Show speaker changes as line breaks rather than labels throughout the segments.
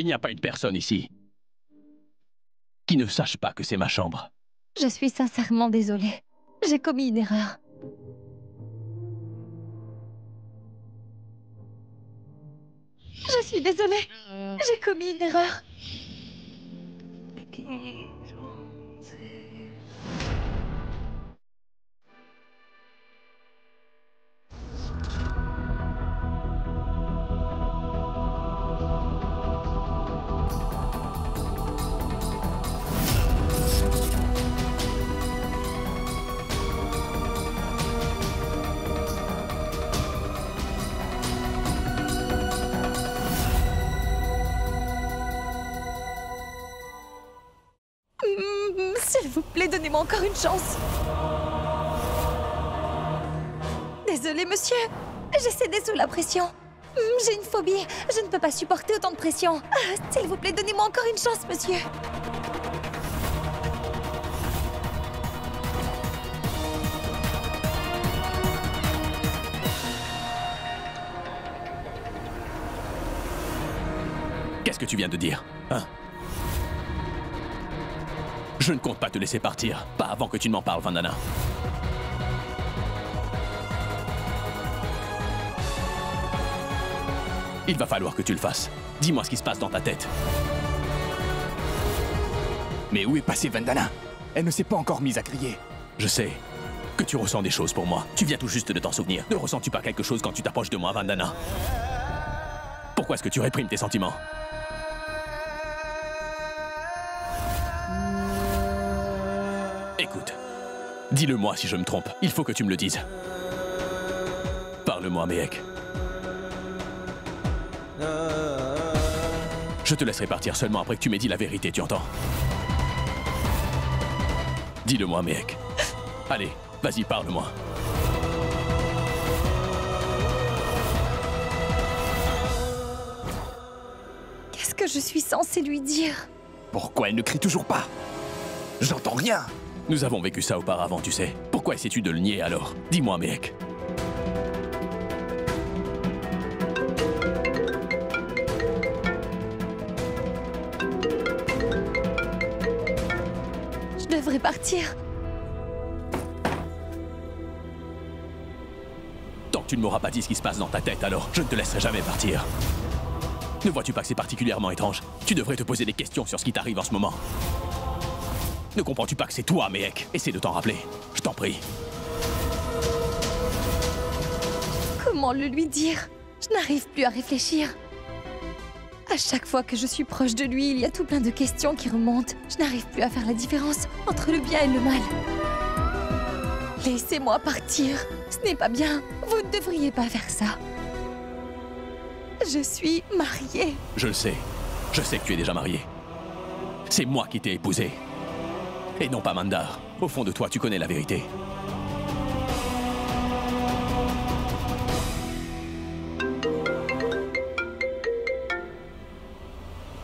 Il n'y a pas une personne ici qui ne sache pas que c'est ma chambre.
Je suis sincèrement désolée. J'ai commis une erreur. Je suis désolée. J'ai commis une erreur. S'il vous plaît, donnez-moi encore une chance. Désolée, monsieur. J'ai cédé sous la pression. J'ai une phobie. Je ne peux pas supporter autant de pression. S'il vous plaît, donnez-moi encore une chance, monsieur.
Qu'est-ce que tu viens de dire, hein? Je ne compte pas te laisser partir, pas avant que tu ne m'en parles, Vandana. Il va falloir que tu le fasses. Dis-moi ce qui se passe dans ta tête.
Mais où est passée Vandana? Elle ne s'est pas encore mise à crier.
Je sais que tu ressens des choses pour moi. Tu viens tout juste de t'en souvenir. Ne ressens-tu pas quelque chose quand tu t'approches de moi, Vandana? Pourquoi est-ce que tu réprimes tes sentiments? Écoute, dis-le-moi si je me trompe. Il faut que tu me le dises. Parle-moi, Mehek. Je te laisserai partir seulement après que tu m'aies dit la vérité, tu entends? Dis-le-moi, Mehek. Allez, vas-y, parle-moi.
Qu'est-ce que je suis censée lui dire?
Pourquoi elle ne crie toujours pas? J'entends rien.
Nous avons vécu ça auparavant, tu sais. Pourquoi essaies-tu de le nier alors? Dis-moi, Mehek.
Je devrais partir.
Tant que tu ne m'auras pas dit ce qui se passe dans ta tête, alors je ne te laisserai jamais partir. Ne vois-tu pas que c'est particulièrement étrange? Tu devrais te poser des questions sur ce qui t'arrive en ce moment. Ne comprends-tu pas que c'est toi, Mehek? Essaie de t'en rappeler. Je t'en prie.
Comment le lui dire? Je n'arrive plus à réfléchir. À chaque fois que je suis proche de lui, il y a tout plein de questions qui remontent. Je n'arrive plus à faire la différence entre le bien et le mal. Laissez-moi partir. Ce n'est pas bien. Vous ne devriez pas faire ça. Je suis mariée.
Je le sais. Je sais que tu es déjà marié. C'est moi qui t'ai épousé. Et non pas Mandar. Au fond de toi, tu connais la vérité.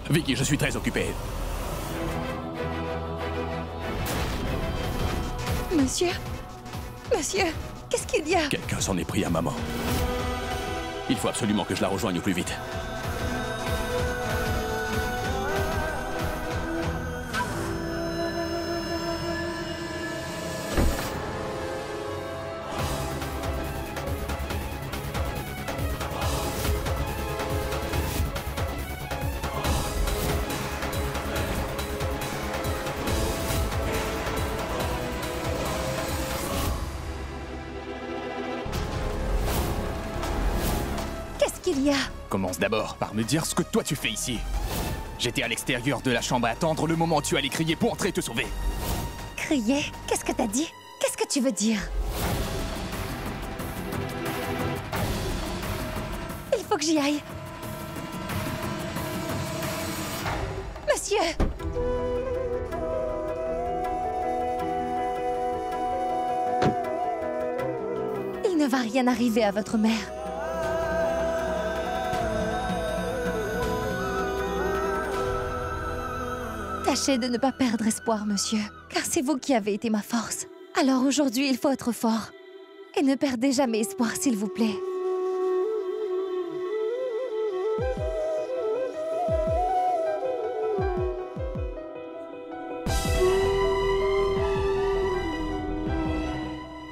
Vicky, je suis très occupé.
Monsieur? Monsieur, qu'est-ce qu'il y a?
Quelqu'un s'en est pris à maman. Il faut absolument que je la rejoigne au plus vite.
Qu'est-ce qu'il y a?
Commence d'abord par me dire ce que toi tu fais ici. J'étais à l'extérieur de la chambre à attendre le moment où tu allais crier pour entrer te sauver.
Crier? Qu'est-ce que t'as dit? Qu'est-ce que tu veux dire? Il faut que j'y aille. Monsieur! Il ne va rien arriver à votre mère. Tâchez de ne pas perdre espoir, monsieur, car c'est vous qui avez été ma force. Alors aujourd'hui, il faut être fort. Et ne perdez jamais espoir, s'il vous plaît.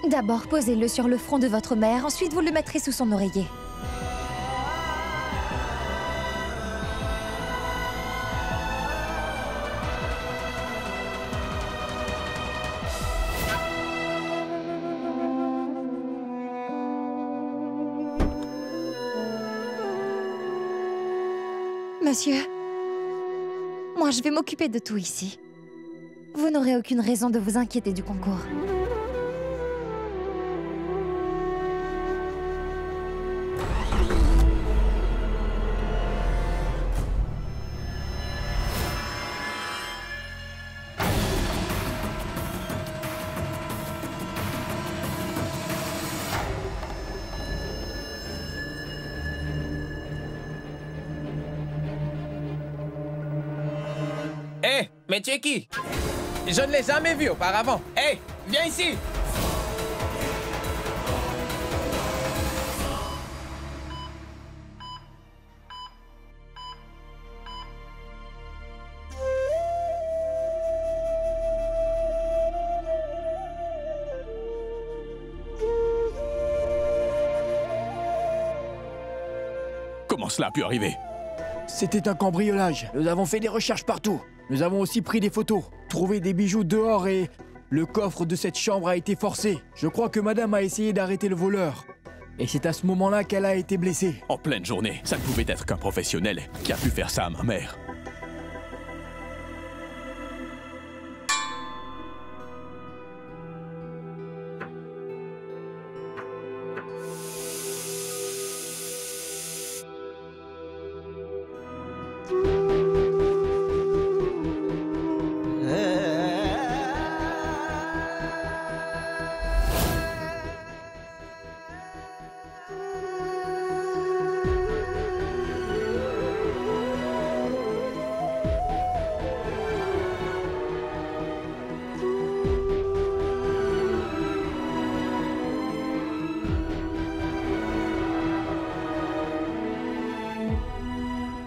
D'abord, posez-le sur le front de votre mère, ensuite vous le mettrez sous son oreiller. Monsieur, moi je vais m'occuper de tout ici. Vous n'aurez aucune raison de vous inquiéter du concours.
Hé, mais tu es qui? Je ne l'ai jamais vu auparavant. Hé, viens ici!
Comment cela a pu arriver?
C'était un cambriolage. Nous avons fait des recherches partout. Nous avons aussi pris des photos, trouvé des bijoux dehors et... Le coffre de cette chambre a été forcé. Je crois que madame a essayé d'arrêter le voleur. Et c'est à ce moment-là qu'elle a été blessée.
En pleine journée, ça ne pouvait être qu'un professionnel qui a pu faire ça à ma mère.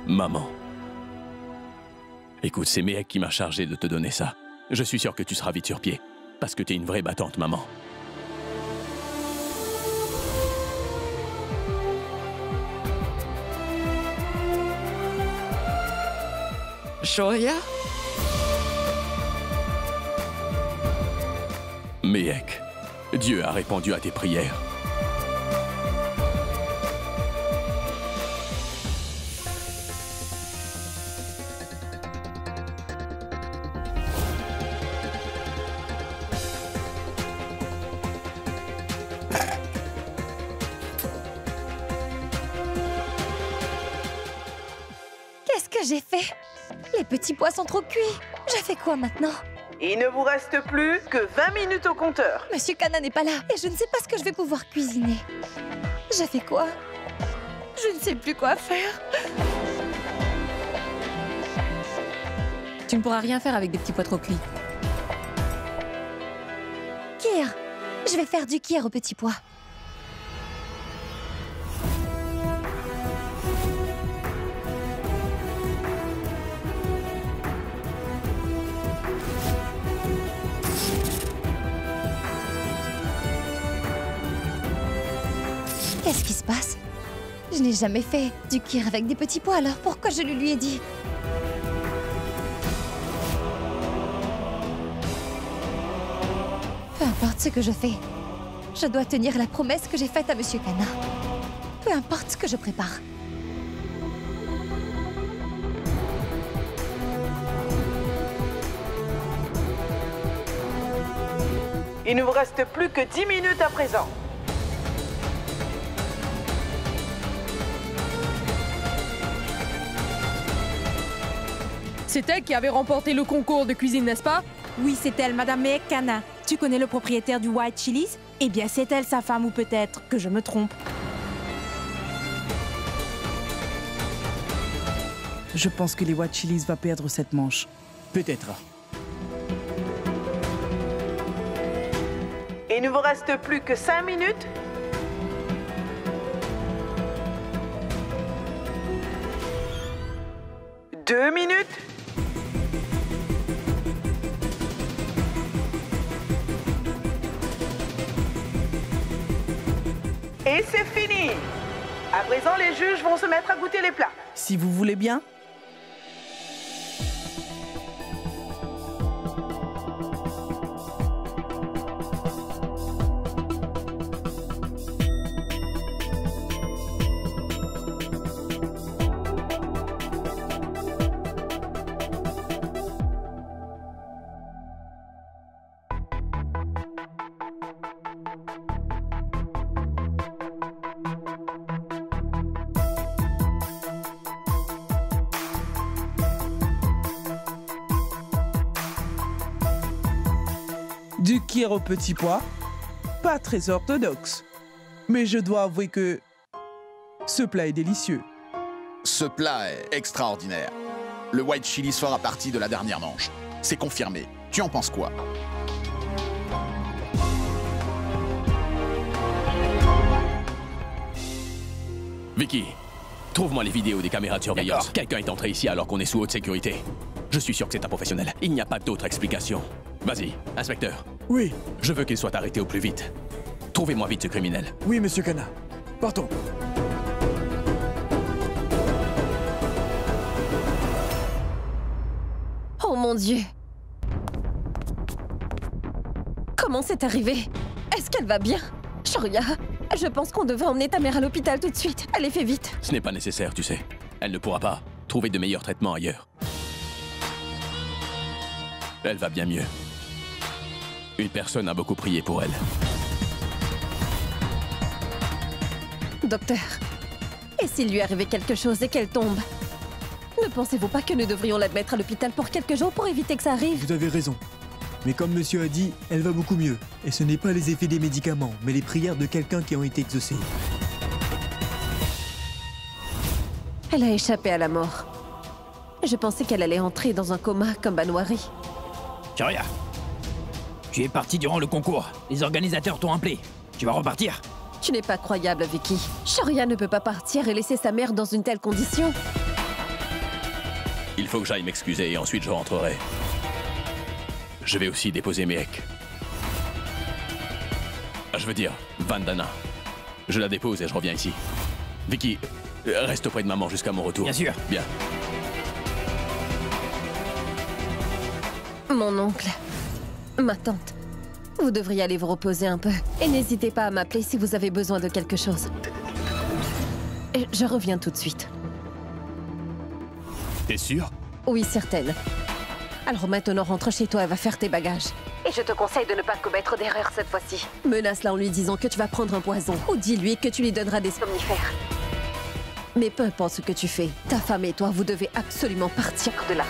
Maman. Écoute, c'est Méhek qui m'a chargé de te donner ça. Je suis sûr que tu seras vite sur pied. Parce que t'es une vraie battante, maman.
Shoria?
Méhek, Dieu a répondu à tes prières.
Qu'est-ce que j'ai fait? Les petits pois sont trop cuits. Je fais quoi maintenant?
Il ne vous reste plus que 20 minutes au compteur.
Monsieur Kana n'est pas là et je ne sais pas ce que je vais pouvoir cuisiner. Je fais quoi? Je ne sais plus quoi faire.
Tu ne pourras rien faire avec des petits pois trop cuits.
Kir, je vais faire du kir aux petits pois. Qu'est-ce qui se passe? Je n'ai jamais fait du kir avec des petits pois, alors pourquoi je le lui ai dit? Peu importe ce que je fais, je dois tenir la promesse que j'ai faite à Monsieur Kana. Peu importe ce que je prépare.
Il ne vous reste plus que 10 minutes à présent.
C'est elle qui avait remporté le concours de cuisine, n'est-ce pas?
Oui, c'est elle, Madame Méhek Kana. Tu connais le propriétaire du White Chili's? Eh bien, c'est elle, sa femme, ou peut-être que je me trompe.
Je pense que les White Chili's va perdre cette manche.
Peut-être.
Il ne vous reste plus que 5 minutes. Deux minutes. Et c'est fini. À présent, les juges vont se mettre à goûter les plats.
Si vous voulez bien.
Du kir au petit pois, pas très orthodoxe. Mais je dois avouer que ce plat est délicieux.
Ce plat est extraordinaire. Le white chili fera partie de la dernière manche. C'est confirmé. Tu en penses quoi?
Vicky, trouve-moi les vidéos des caméras de surveillance. Quelqu'un est entré ici alors qu'on est sous haute sécurité. Je suis sûr que c'est un professionnel. Il n'y a pas d'autre explication. Vas-y, inspecteur.
Oui.
Je veux qu'il soit arrêté au plus vite. Trouvez-moi vite ce criminel.
Oui, monsieur Kana. Partons.
Oh mon Dieu! Comment c'est arrivé? Est-ce qu'elle va bien? Shoria, je pense qu'on devrait emmener ta mère à l'hôpital tout de suite. Allez, fais vite.
Ce n'est pas nécessaire, tu sais. Elle ne pourra pas trouver de meilleurs traitements ailleurs. Elle va bien mieux. Une personne a beaucoup prié pour elle.
Docteur, et s'il lui arrivait quelque chose et qu'elle tombe? Ne pensez-vous pas que nous devrions l'admettre à l'hôpital pour quelques jours pour éviter que ça arrive?
Vous avez raison. Mais comme monsieur a dit, elle va beaucoup mieux. Et ce n'est pas les effets des médicaments, mais les prières de quelqu'un qui ont été exaucées.
Elle a échappé à la mort. Je pensais qu'elle allait entrer dans un coma comme Banwari.
Shoria, tu es parti durant le concours. Les organisateurs t'ont appelé. Tu vas repartir?
Tu n'es pas croyable, Vicky. Shoria ne peut pas partir et laisser sa mère dans une telle condition.
Il faut que j'aille m'excuser et ensuite je rentrerai. Je vais aussi déposer Mehek. Je veux dire, Vandana. Je la dépose et je reviens ici. Vicky, reste auprès de maman jusqu'à mon retour.
Bien sûr.
Bien.
Mon oncle, ma tante, vous devriez aller vous reposer un peu. Et n'hésitez pas à m'appeler si vous avez besoin de quelque chose. Et je reviens tout de suite.
T'es sûre?
Oui, certaine. Alors maintenant, rentre chez toi et va faire tes bagages. Et je te conseille de ne pas commettre d'erreur cette fois-ci. Menace-la en lui disant que tu vas prendre un poison. Ou dis-lui que tu lui donneras des somnifères. Mais peu importe ce que tu fais, ta femme et toi, vous devez absolument partir de là.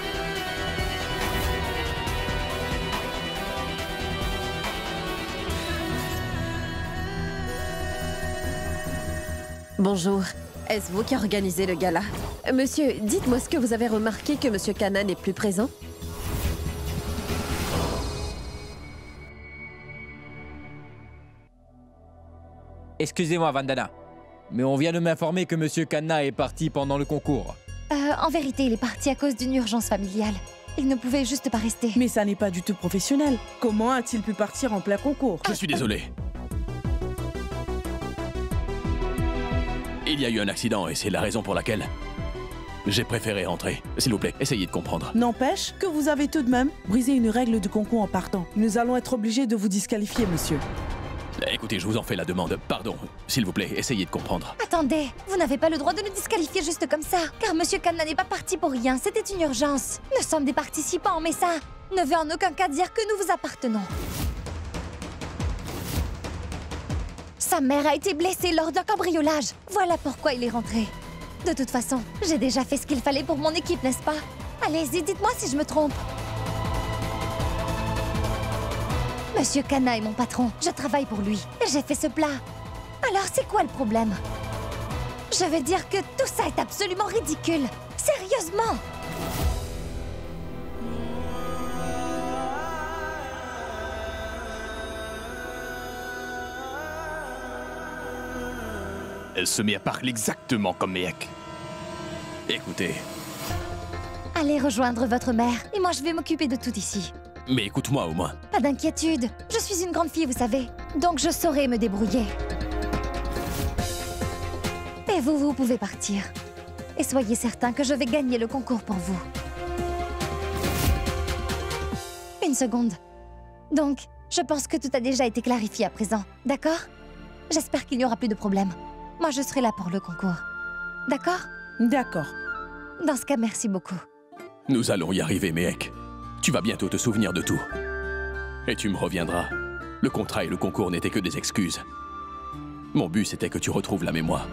Bonjour. Est-ce vous qui organisez le gala? Monsieur, dites-moi, est-ce que vous avez remarqué que Monsieur Kana n'est plus présent?
Excusez-moi, Vandana, mais on vient de m'informer que Monsieur Kana est parti pendant le concours.
En vérité, il est parti à cause d'une urgence familiale. Il ne pouvait juste pas rester.
Mais ça n'est pas du tout professionnel. Comment a-t-il pu partir en plein concours?
Je suis désolé. Il y a eu un accident et c'est la raison pour laquelle j'ai préféré rentrer. S'il vous plaît, essayez de comprendre.
N'empêche que vous avez tout de même brisé une règle du concours en partant. Nous allons être obligés de vous disqualifier, monsieur.
Écoutez, je vous en fais la demande. Pardon, s'il vous plaît, essayez de comprendre.
Attendez, vous n'avez pas le droit de nous disqualifier juste comme ça. Car Monsieur Kana n'est pas parti pour rien, c'était une urgence. Nous sommes des participants, mais ça ne veut en aucun cas dire que nous vous appartenons. Sa mère a été blessée lors d'un cambriolage. Voilà pourquoi il est rentré. De toute façon, j'ai déjà fait ce qu'il fallait pour mon équipe, n'est-ce pas? Allez-y, dites-moi si je me trompe. Monsieur Kana est mon patron. Je travaille pour lui. J'ai fait ce plat. Alors, c'est quoi le problème? Je veux dire que tout ça est absolument ridicule. Sérieusement!
Elle se met à parler exactement comme Mehek.
Écoutez.
Allez rejoindre votre mère. Et moi, je vais m'occuper de tout ici.
Mais écoute-moi au moins.
Pas d'inquiétude. Je suis une grande fille, vous savez. Donc je saurai me débrouiller. Et vous pouvez partir. Et soyez certain que je vais gagner le concours pour vous. Une seconde. Donc, je pense que tout a déjà été clarifié à présent, d'accord? J'espère qu'il n'y aura plus de problème. Moi, je serai là pour le concours. D'accord?
D'accord.
Dans ce cas, merci beaucoup.
Nous allons y arriver, Mehek. Tu vas bientôt te souvenir de tout. Et tu me reviendras. Le contrat et le concours n'étaient que des excuses. Mon but, c'était que tu retrouves la mémoire.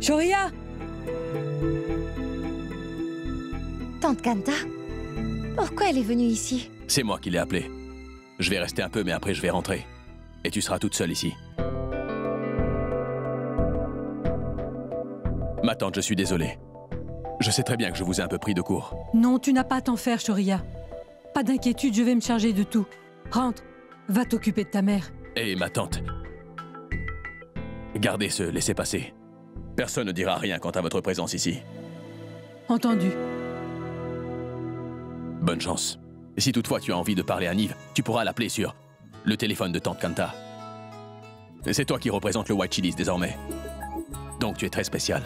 Shoria!
Tante Kanta? Pourquoi elle est venue ici?
C'est moi qui l'ai appelée. Je vais rester un peu, mais après je vais rentrer. Et tu seras toute seule ici. Ma tante, je suis désolé. Je sais très bien que je vous ai un peu pris de court.
Non, tu n'as pas à t'en faire, Shoria. Pas d'inquiétude, je vais me charger de tout. Rentre, va t'occuper de ta mère.
Et ma tante. Gardez ce laissez-passer. Personne ne dira rien quant à votre présence ici.
Entendu.
Bonne chance. Et si toutefois tu as envie de parler à Nive, tu pourras l'appeler sur le téléphone de Tante Kanta. Et c'est toi qui représente le White Chili's désormais. Donc tu es très spécial.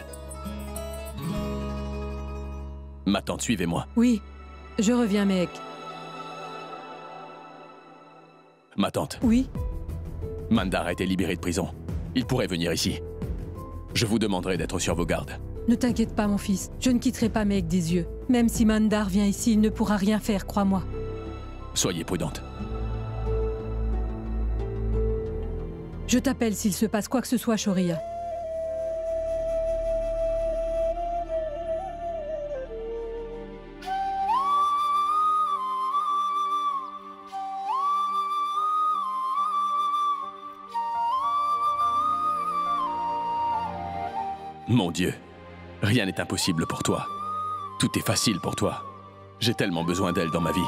Ma tante, suivez-moi.
Oui, je reviens, mec.
Ma tante.
Oui.
Mandar a été libéré de prison. Il pourrait venir ici. Je vous demanderai d'être sur vos gardes.
Ne t'inquiète pas, mon fils. Je ne quitterai pas Mehek des yeux. Même si Mandar vient ici, il ne pourra rien faire, crois-moi.
Soyez prudente.
Je t'appelle s'il se passe quoi que ce soit, Shoria.
Mon Dieu, rien n'est impossible pour toi. Tout est facile pour toi. J'ai tellement besoin d'elle dans ma vie.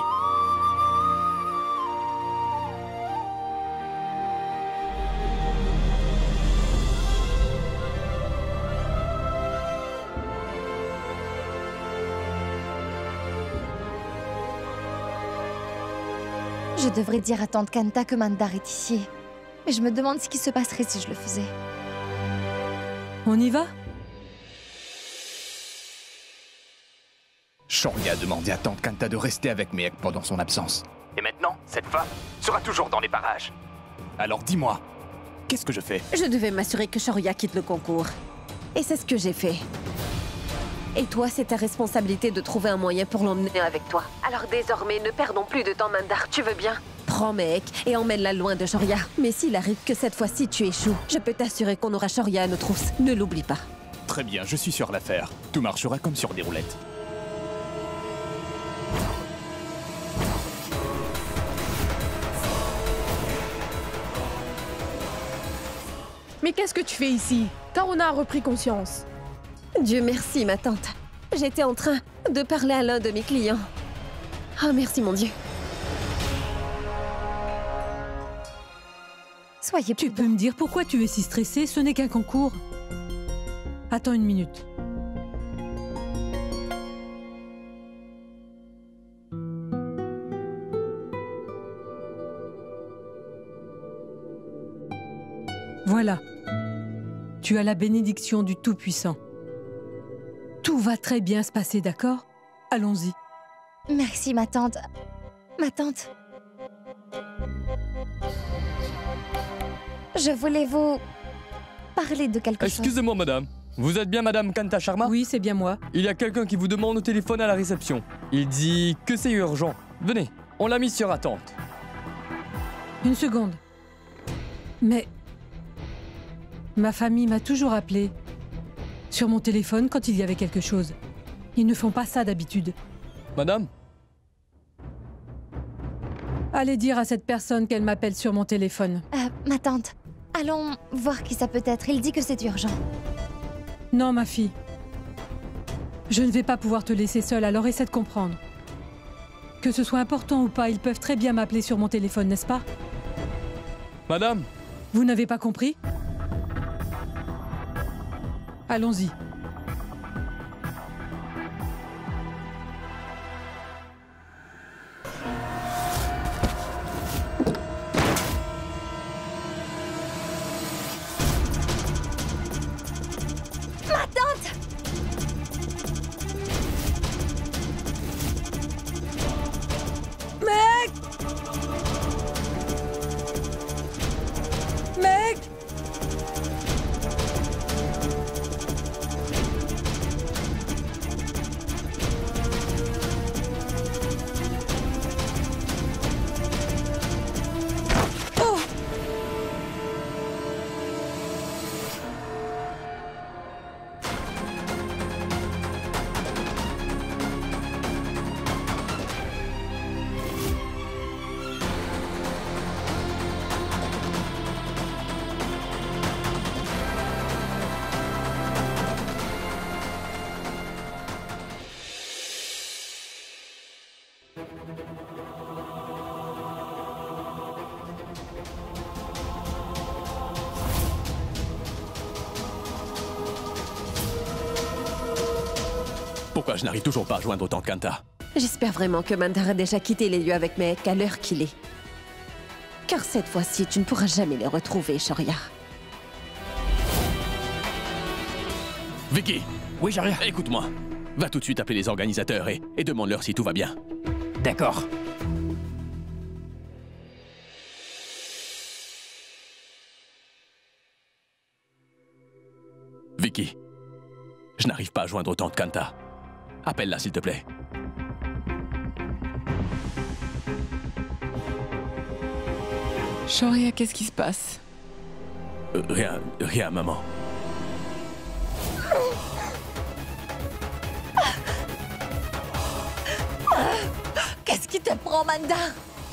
Je devrais dire à Tante Kanta que Mandar est ici. Mais je me demande ce qui se passerait si je le faisais.
On y va?
Shoria a demandé à Tante Kanta de rester avec Mehek pendant son absence. Et maintenant, cette femme sera toujours dans les parages. Alors dis-moi, qu'est-ce que je fais?
Je devais m'assurer que Shoria quitte le concours. Et c'est ce que j'ai fait. Et toi, c'est ta responsabilité de trouver un moyen pour l'emmener avec toi. Alors désormais, ne perdons plus de temps, Mandar, tu veux bien? Prends Mehek et emmène-la loin de Shoria. Mais s'il arrive que cette fois-ci tu échoues, je peux t'assurer qu'on aura Shoria à nos trousses. Ne l'oublie pas.
Très bien, je suis sur l'affaire. Tout marchera comme sur des roulettes.
Mais qu'est-ce que tu fais ici? Taruna a repris conscience.
Dieu merci, ma tante. J'étais en train de parler à l'un de mes clients. Oh, merci, mon Dieu.
Soyez
Tu peux me dire pourquoi tu es si stressée? Ce n'est qu'un concours. Attends une minute. Voilà. Tu as la bénédiction du Tout-Puissant. Tout va très bien se passer, d'accord? Allons-y.
Merci, ma tante. Ma tante. Je voulais vous parler de quelque chose.
Excusez-moi, madame. Vous êtes bien madame Kanta Sharma?
Oui, c'est bien moi.
Il y a quelqu'un qui vous demande au téléphone à la réception. Il dit que c'est urgent. Venez, on l'a mis sur attente.
Une seconde. Mais... ma famille m'a toujours appelé sur mon téléphone quand il y avait quelque chose. Ils ne font pas ça d'habitude.
Madame?
Allez dire à cette personne qu'elle m'appelle sur mon téléphone.
Ma tante, allons voir qui ça peut être. Il dit que c'est urgent.
Non, ma fille. Je ne vais pas pouvoir te laisser seule, alors essaie de comprendre. Que ce soit important ou pas, ils peuvent très bien m'appeler sur mon téléphone, n'est-ce pas?
Madame?
Vous n'avez pas compris? Allons-y.
Ma tante!
Meg! Meg! Oh!
Pourquoi je n'arrive toujours pas à joindre autant de Kanta?
J'espère vraiment que Mandar a déjà quitté les lieux avec Mehek à l'heure qu'il est. Car cette fois-ci, tu ne pourras jamais les retrouver, Shoria.
Vicky!
Oui, Shoria.
Écoute-moi. Va tout de suite appeler les organisateurs et demande-leur si tout va bien.
D'accord.
Vicky, je n'arrive pas à joindre autant de Kanta. Appelle-la, s'il te plaît.
Shoria, qu'est-ce qui se passe?
Rien, maman.
Qu'est-ce qui te prend, Manda?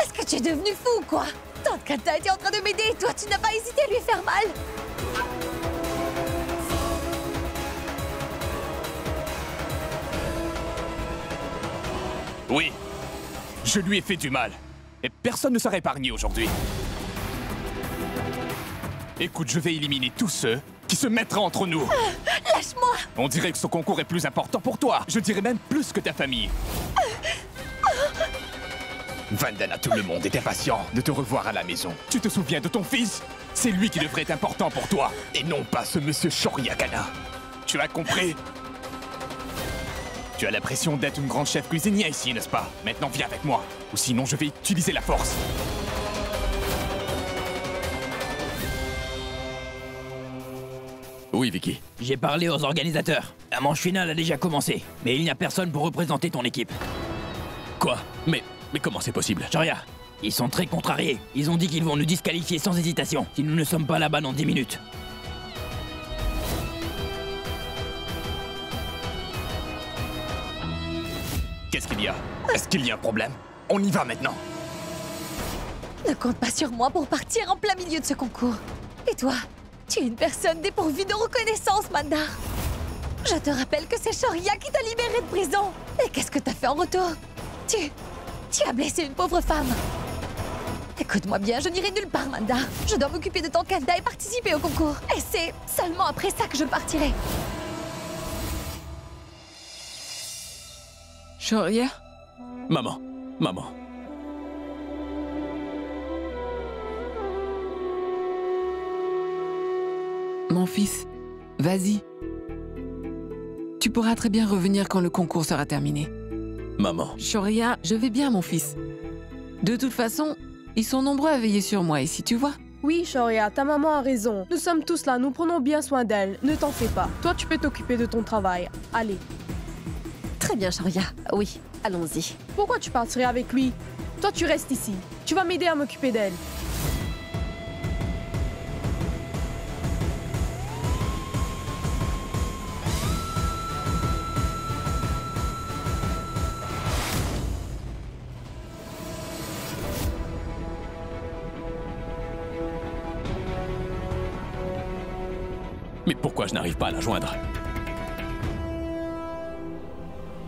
Est-ce que tu es devenu fou ou quoi? Tante Kanta était en train de m'aider et toi, tu n'as pas hésité à lui faire mal?
Oui, je lui ai fait du mal. Et personne ne sera épargné aujourd'hui. Écoute, je vais éliminer tous ceux qui se mettraient entre nous.
Lâche-moi!
On dirait que ce concours est plus important pour toi. Je dirais même plus que ta famille. Vandana, tout le monde est impatient de te revoir à la maison. Tu te souviens de ton fils? C'est lui qui devrait être important pour toi, et non pas ce monsieur Shoria Kana. Tu as compris? Tu as l'impression d'être une grande chef cuisinière ici, n'est-ce pas? Maintenant, viens avec moi, ou sinon je vais utiliser la force.
Oui, Vicky.
J'ai parlé aux organisateurs. La manche finale a déjà commencé, mais il n'y a personne pour représenter ton équipe.
Quoi? Mais comment c'est possible?
Shoria, ils sont très contrariés. Ils ont dit qu'ils vont nous disqualifier sans hésitation si nous ne sommes pas là-bas dans 10 minutes.
Qu'est-ce qu'il y a? Est-ce qu'il y a un problème? On y va maintenant.
Ne compte pas sur moi pour partir en plein milieu de ce concours. Et toi, tu es une personne dépourvue de reconnaissance, Mandar. Je te rappelle que c'est Shoria qui t'a libéré de prison. Et qu'est-ce que t'as fait en retour? Tu as blessé une pauvre femme. Écoute-moi bien, je n'irai nulle part, Mandar. Je dois m'occuper de ton Kanda et participer au concours. Et c'est seulement après ça que je partirai.
Shoria?
Maman.
Mon fils, vas-y. Tu pourras très bien revenir quand le concours sera terminé.
Maman.
Shoria, je vais bien, mon fils. De toute façon, ils sont nombreux à veiller sur moi ici, tu vois.
Oui, Shoria, ta maman a raison. Nous sommes tous là, nous prenons bien soin d'elle. Ne t'en fais pas. Toi, tu peux t'occuper de ton travail. Allez.
Très bien, Shoria. Oui, allons-y.
Pourquoi tu partirais avec lui? Toi, tu restes ici. Tu vas m'aider à m'occuper d'elle.
Mais pourquoi je n'arrive pas à la joindre?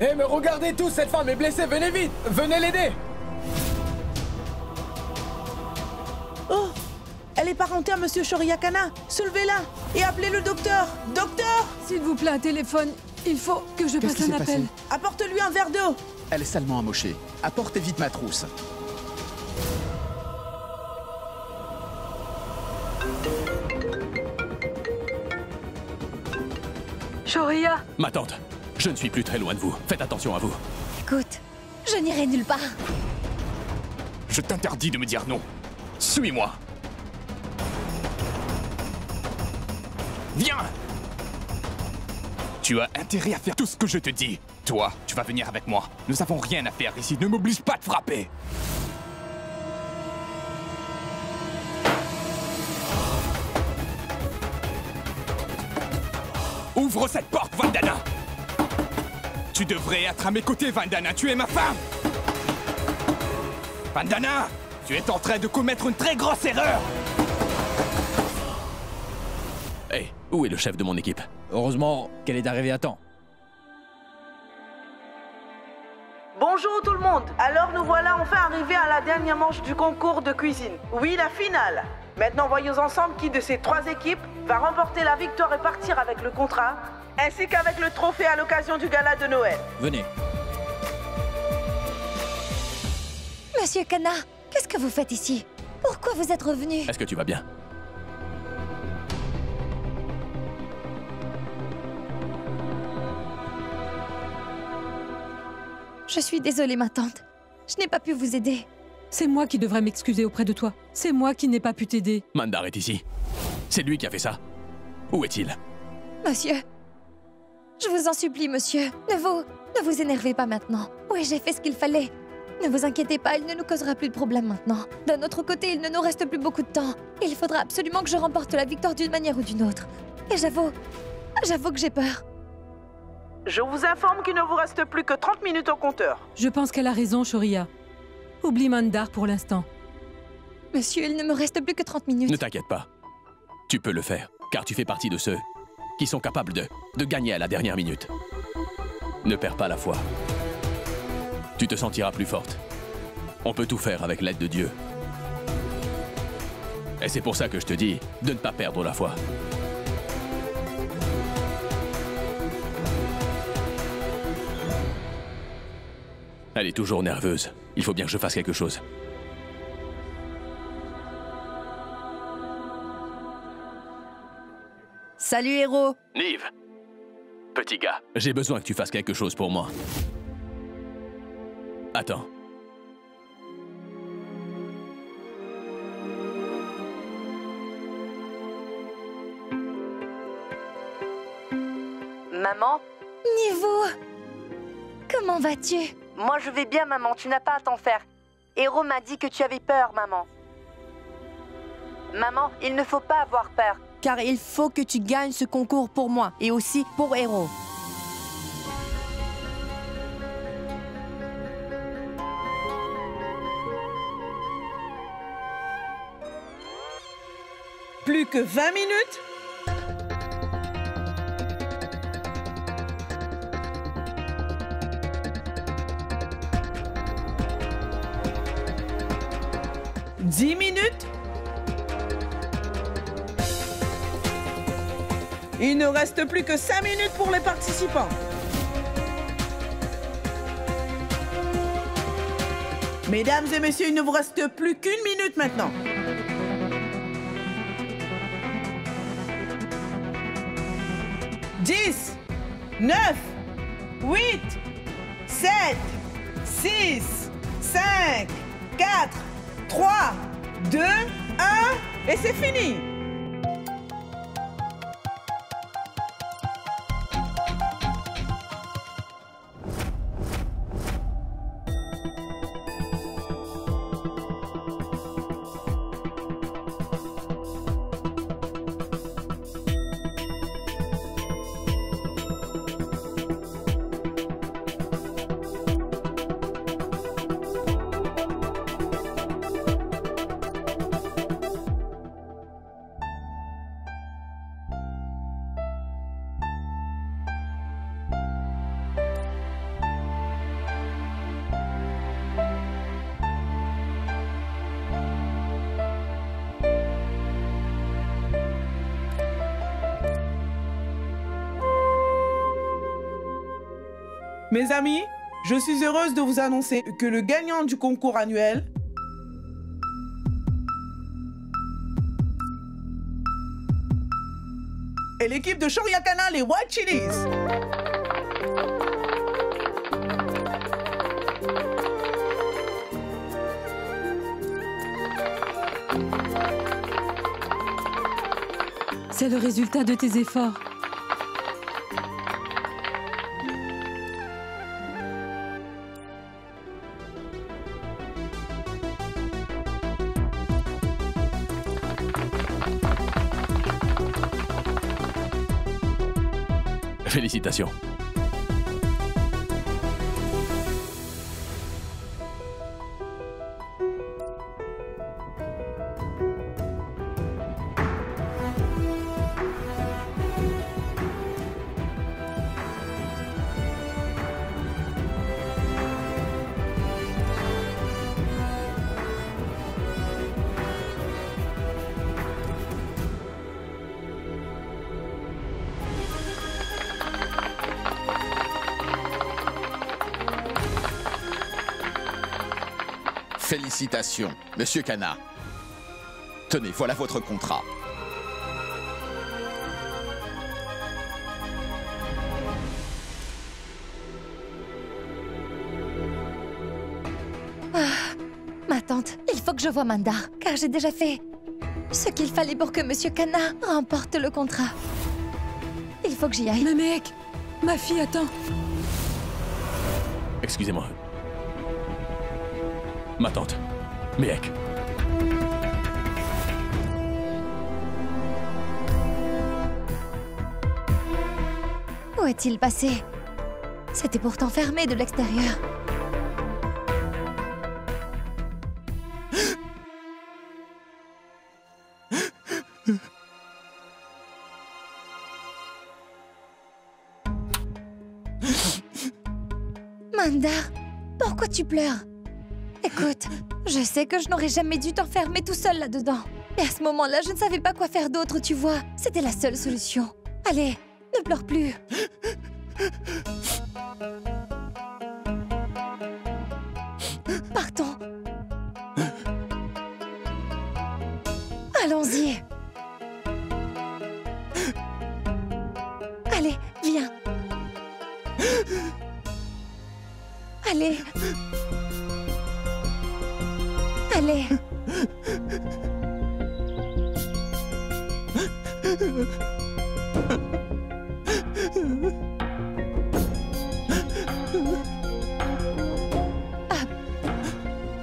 Eh, mais regardez tous, cette femme est blessée, venez vite! Venez l'aider!
Oh, elle est parentée à Monsieur Shoryakana. Soulevez-la et appelez le docteur. Docteur!
S'il vous plaît, un téléphone. Il faut que je passe un appel.
Apporte-lui un verre d'eau.
Elle est salement amochée. Apportez vite ma trousse.
Shoriya!
Ma tante, je ne suis plus très loin de vous. Faites attention à vous.
Écoute, je n'irai nulle part.
Je t'interdis de me dire non. Suis-moi. Viens! Tu as intérêt à faire tout ce que je te dis. Toi, tu vas venir avec moi. Nous n'avons rien à faire ici. Ne m'oblige pas de frapper. Ouvre cette porte, Vandana! Tu devrais être à mes côtés, Vandana. Tu es ma femme! Vandana! Tu es en train de commettre une très grosse erreur!
Hey, où est le chef de mon équipe?
Heureusement qu'elle est arrivée à temps.
Bonjour tout le monde. Alors nous voilà enfin arrivés à la dernière manche du concours de cuisine. Oui, la finale. Maintenant voyons ensemble qui de ces 3 équipes va remporter la victoire et partir avec le contrat, ainsi qu'avec le trophée à l'occasion du gala de Noël.
Venez.
Monsieur Kana, qu'est-ce que vous faites ici? Pourquoi vous êtes revenu?
Est-ce que tu vas bien?
Je suis désolée, ma tante. Je n'ai pas pu vous aider.
C'est moi qui devrais m'excuser auprès de toi. C'est moi qui n'ai pas pu t'aider.
Mandar est ici. C'est lui qui a fait ça. Où est-il?
Monsieur, je vous en supplie, monsieur. Ne vous énervez pas maintenant. Oui, j'ai fait ce qu'il fallait. Ne vous inquiétez pas, il ne nous causera plus de problème maintenant. D'un autre côté, il ne nous reste plus beaucoup de temps. Il faudra absolument que je remporte la victoire d'une manière ou d'une autre. Et j'avoue que j'ai peur.
Je vous informe qu'il ne vous reste plus que 30 minutes au compteur.
Je pense qu'elle a raison, Shoriya. Oublie Mandar pour l'instant.
Monsieur, il ne me reste plus que 30 minutes.
Ne t'inquiète pas. Tu peux le faire, car tu fais partie de ceux qui sont capables de gagner à la dernière minute. Ne perds pas la foi. Tu te sentiras plus forte. On peut tout faire avec l'aide de Dieu. Et c'est pour ça que je te dis de ne pas perdre la foi. Elle est toujours nerveuse. Il faut bien que je fasse quelque chose.
Salut, héros.
Nive! Petit gars, j'ai besoin que tu fasses quelque chose pour moi. Attends.
Maman?
Niveau! Comment vas-tu?
Moi, je vais bien, maman. Tu n'as pas à t'en faire. Héros m'a dit que tu avais peur, maman. Maman, il ne faut pas avoir peur. Car il faut que tu gagnes ce concours pour moi. Et aussi pour Héros.
Plus que 20 minutes? « 10 minutes. Il ne reste plus que 5 minutes pour les participants. Mesdames et messieurs, il ne vous reste plus qu'une minute maintenant. « 10, 9, 8, 7, 6, 5, 4, 3, 2, 1, et c'est fini!
Mes amis, je suis heureuse de vous annoncer que le gagnant du concours annuel est l'équipe de Shoryakana, les White Chilies.
C'est le résultat de tes efforts.
Félicitations.
Félicitations, Monsieur Kana. Tenez, voilà votre contrat.
Ma tante, il faut que je voie Mandar, car j'ai déjà fait ce qu'il fallait pour que Monsieur Kana remporte le contrat. Il faut que j'y aille.
Mais mec, ma fille attend.
Excusez-moi. Ma tante, Mehek.
Où est-il passé? C'était pourtant fermé de l'extérieur. Mandar, pourquoi tu pleures? Écoute, je sais que je n'aurais jamais dû t'enfermer tout seul là-dedans. Mais à ce moment-là, je ne savais pas quoi faire d'autre, tu vois. C'était la seule solution. Allez, ne pleure plus. Partons. Allons-y. Allez, viens. Allez. Allez.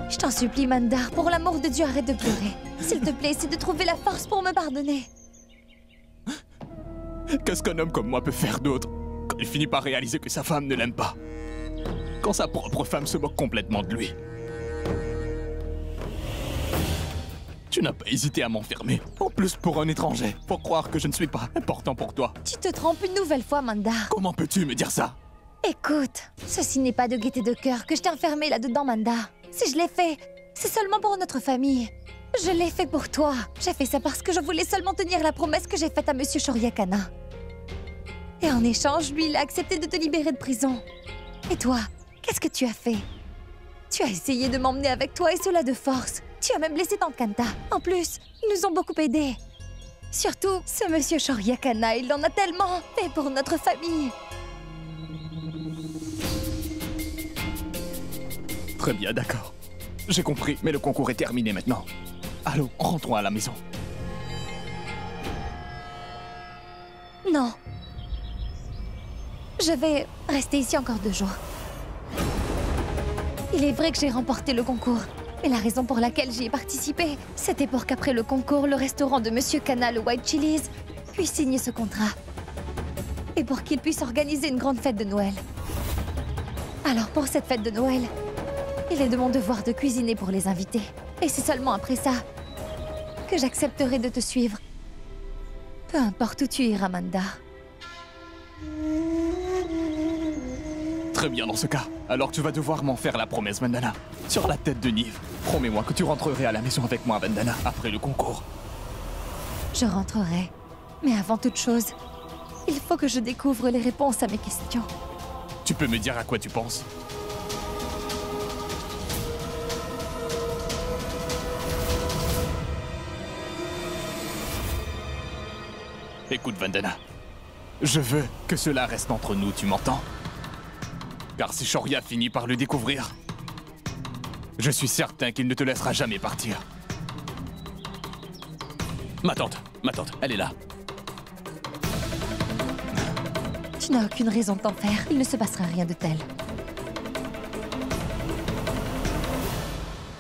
Je t'en supplie, Mandar, pour l'amour de Dieu, arrête de pleurer. S'il te plaît, essaie de trouver la force pour me pardonner.
Qu'est-ce qu'un homme comme moi peut faire d'autre quand il finit par réaliser que sa femme ne l'aime pas? Quand sa propre femme se moque complètement de lui? Tu n'as pas hésité à m'enfermer, en plus pour un étranger, pour croire que je ne suis pas important pour toi.
Tu te trompes une nouvelle fois, Mandar.
Comment peux-tu me dire ça?
Écoute, ceci n'est pas de gaieté de cœur que je t'ai enfermé là-dedans, Mandar. Si je l'ai fait, c'est seulement pour notre famille. Je l'ai fait pour toi. J'ai fait ça parce que je voulais seulement tenir la promesse que j'ai faite à Monsieur Shoryakana. Et en échange, lui, il a accepté de te libérer de prison. Et toi, qu'est-ce que tu as fait? Tu as essayé de m'emmener avec toi et cela de force. Tu as même blessé Tante Kanta. En plus, ils nous ont beaucoup aidés. Surtout, ce Monsieur Shoryakana, il en a tellement fait pour notre famille.
Très bien, d'accord. J'ai compris, mais le concours est terminé maintenant. Allons, rentrons à la maison.
Non. Je vais rester ici encore 2 jours. Il est vrai que j'ai remporté le concours. Mais la raison pour laquelle j'y ai participé, c'était pour qu'après le concours, le restaurant de Monsieur Kana, le White Chilies, puisse signer ce contrat. Et pour qu'il puisse organiser une grande fête de Noël. Alors pour cette fête de Noël, il est de mon devoir de cuisiner pour les invités. Et c'est seulement après ça que j'accepterai de te suivre. Peu importe où tu iras, Mandar.
Très bien dans ce cas. Alors tu vas devoir m'en faire la promesse, Vandana. Sur la tête de Nive. Promets-moi que tu rentrerais à la maison avec moi, Vandana, après le concours.
Je rentrerai. Mais avant toute chose, il faut que je découvre les réponses à mes questions.
Tu peux me dire à quoi tu penses? Écoute, Vandana. Je veux que cela reste entre nous, tu m'entends? Car si Shoria finit par le découvrir, je suis certain qu'il ne te laissera jamais partir.
Ma tante, elle est là.
Tu n'as aucune raison de t'en faire. Il ne se passera rien de tel.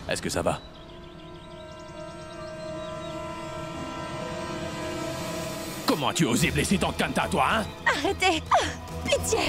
Est-ce que ça va? Comment as-tu osé blesser ton Kanta, toi, hein?
Arrêtez! Ah, pitié!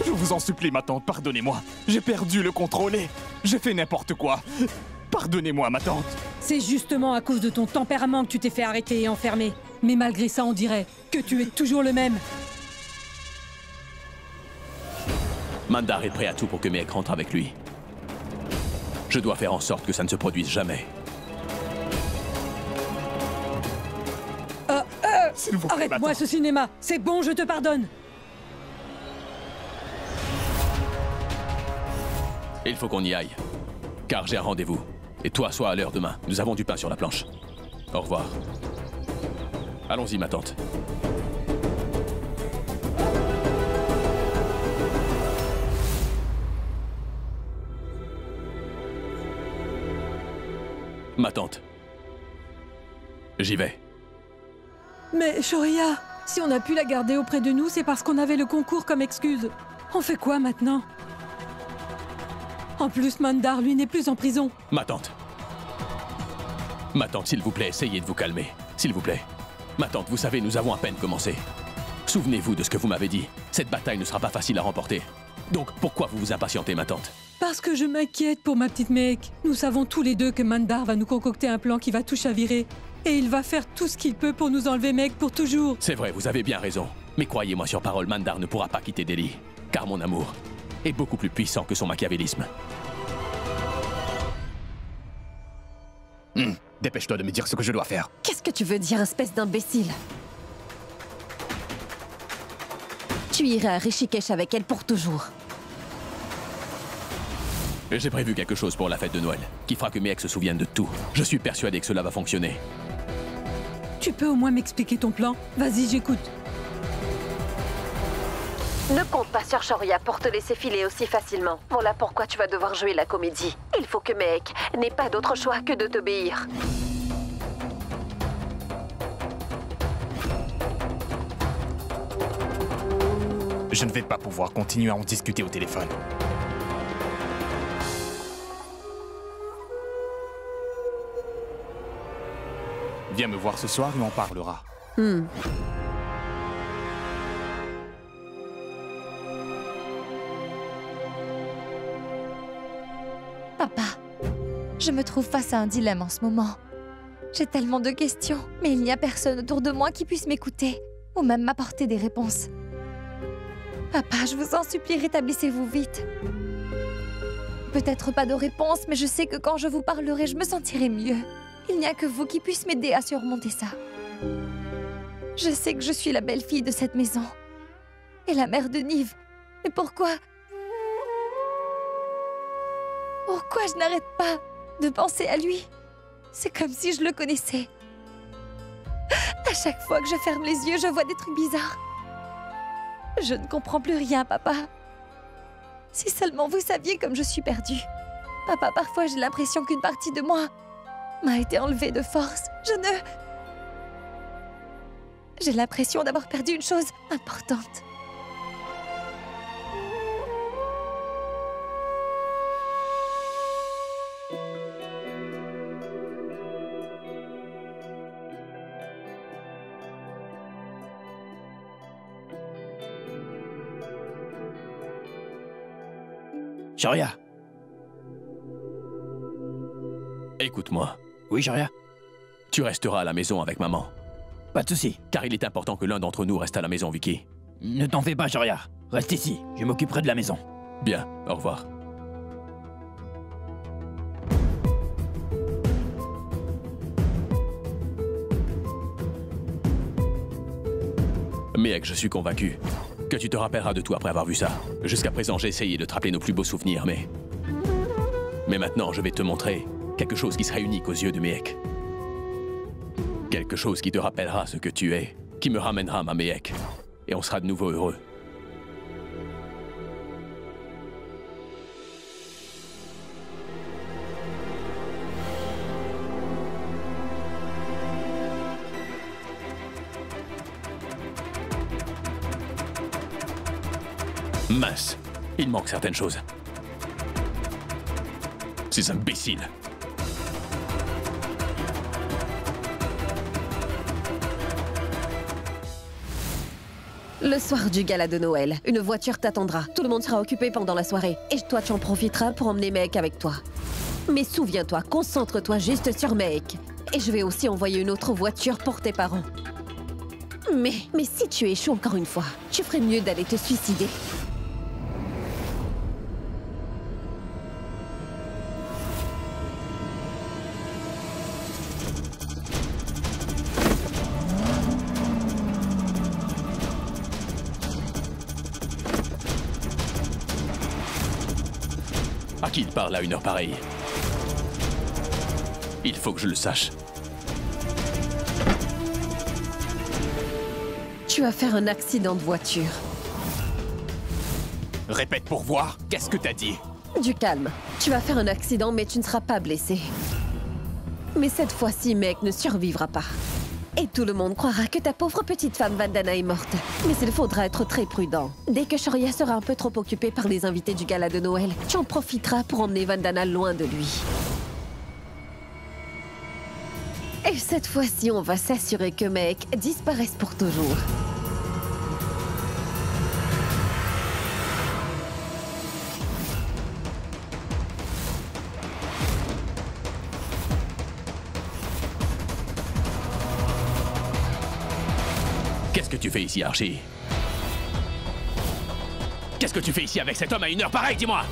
Je vous en supplie, ma tante, pardonnez-moi. J'ai perdu le contrôle et j'ai fait n'importe quoi. Pardonnez-moi, ma tante.
C'est justement à cause de ton tempérament que tu t'es fait arrêter et enfermer. Mais malgré ça, on dirait que tu es toujours le même.
Mandar est prêt à tout pour que Mehek rentre avec lui. Je dois faire en sorte que ça ne se produise jamais.
Arrête-moi ce cinéma. C'est bon, je te pardonne.
Il faut qu'on y aille. Car j'ai un rendez-vous. Et toi, sois à l'heure demain. Nous avons du pain sur la planche. Au revoir. Allons-y, ma tante. Ma tante. J'y vais.
Mais Shoria, si on a pu la garder auprès de nous, c'est parce qu'on avait le concours comme excuse. On fait quoi maintenant? En plus, Mandar, lui, n'est plus en prison.
Ma tante. Ma tante, s'il vous plaît, essayez de vous calmer. S'il vous plaît. Ma tante, vous savez, nous avons à peine commencé. Souvenez-vous de ce que vous m'avez dit. Cette bataille ne sera pas facile à remporter. Donc, pourquoi vous vous impatientez, ma tante?
Parce que je m'inquiète pour ma petite Mehek. Nous savons tous les deux que Mandar va nous concocter un plan qui va tout chavirer. Et il va faire tout ce qu'il peut pour nous enlever Mehek pour toujours.
C'est vrai, vous avez bien raison. Mais croyez-moi sur parole, Mandar ne pourra pas quitter Delhi. Car mon amour est beaucoup plus puissant que son machiavélisme.
Dépêche-toi de me dire ce que je dois faire.
Qu'est-ce que tu veux dire, espèce d'imbécile? Tu iras à Rishikesh avec elle pour toujours.
J'ai prévu quelque chose pour la fête de Noël, qui fera que Mehek se souvienne de tout. Je suis persuadé que cela va fonctionner.
Tu peux au moins m'expliquer ton plan? Vas-y, j'écoute.
Ne compte pas sur Shoria pour te laisser filer aussi facilement. Voilà pourquoi tu vas devoir jouer la comédie. Il faut que Mehek n'ait pas d'autre choix que de t'obéir.
Je ne vais pas pouvoir continuer à en discuter au téléphone. Viens me voir ce soir et on parlera.
Papa, je me trouve face à un dilemme en ce moment. J'ai tellement de questions, mais il n'y a personne autour de moi qui puisse m'écouter ou même m'apporter des réponses. Papa, je vous en supplie, rétablissez-vous vite. Peut-être pas de réponse, mais je sais que quand je vous parlerai, je me sentirai mieux. Il n'y a que vous qui puissiez m'aider à surmonter ça. Je sais que je suis la belle-fille de cette maison. Et la mère de Niv. Mais pourquoi je n'arrête pas de penser à lui? C'est comme si je le connaissais. À chaque fois que je ferme les yeux, je vois des trucs bizarres. Je ne comprends plus rien, papa. Si seulement vous saviez comme je suis perdue. Papa, parfois j'ai l'impression qu'une partie de moi m'a été enlevée de force. J'ai l'impression d'avoir perdu une chose importante.
Shoria.
Écoute-moi.
Oui, Shoria.
Tu resteras à la maison avec maman.
Pas de souci.
Car il est important que l'un d'entre nous reste à la maison, Vicky.
Ne t'en fais pas, Shoria. Reste ici, je m'occuperai de la maison.
Bien, au revoir. Mec, je suis convaincu que tu te rappelleras de tout après avoir vu ça. Jusqu'à présent, j'ai essayé de te rappeler nos plus beaux souvenirs, mais... maintenant, je vais te montrer quelque chose qui sera unique aux yeux de Mehek. Quelque chose qui te rappellera ce que tu es, qui me ramènera ma Mehek. Et on sera de nouveau heureux. Mince, il manque certaines choses. Ces imbéciles.
Le soir du gala de Noël, une voiture t'attendra. Tout le monde sera occupé pendant la soirée. Et toi, tu en profiteras pour emmener Mehek avec toi. Mais souviens-toi, concentre-toi juste sur Mehek. Et je vais aussi envoyer une autre voiture pour tes parents. Mais si tu échoues encore une fois, tu ferais mieux d'aller te suicider.
À qui il parle à une heure pareille? Il faut que je le sache.
Tu vas faire un accident de voiture.
Répète pour voir, qu'est-ce que t'as dit?
Du calme. Tu vas faire un accident, mais tu ne seras pas blessé. Mais cette fois-ci, Mehek ne survivra pas. Et tout le monde croira que ta pauvre petite femme Vandana est morte. Mais il faudra être très prudent. Dès que Shoria sera un peu trop occupée par les invités du gala de Noël, tu en profiteras pour emmener Vandana loin de lui. Et cette fois-ci, on va s'assurer que Mehek disparaisse pour toujours.
Qu'est-ce que tu fais ici, Archie? Qu'est-ce que tu fais ici avec cet homme à une heure pareille, dis-moi?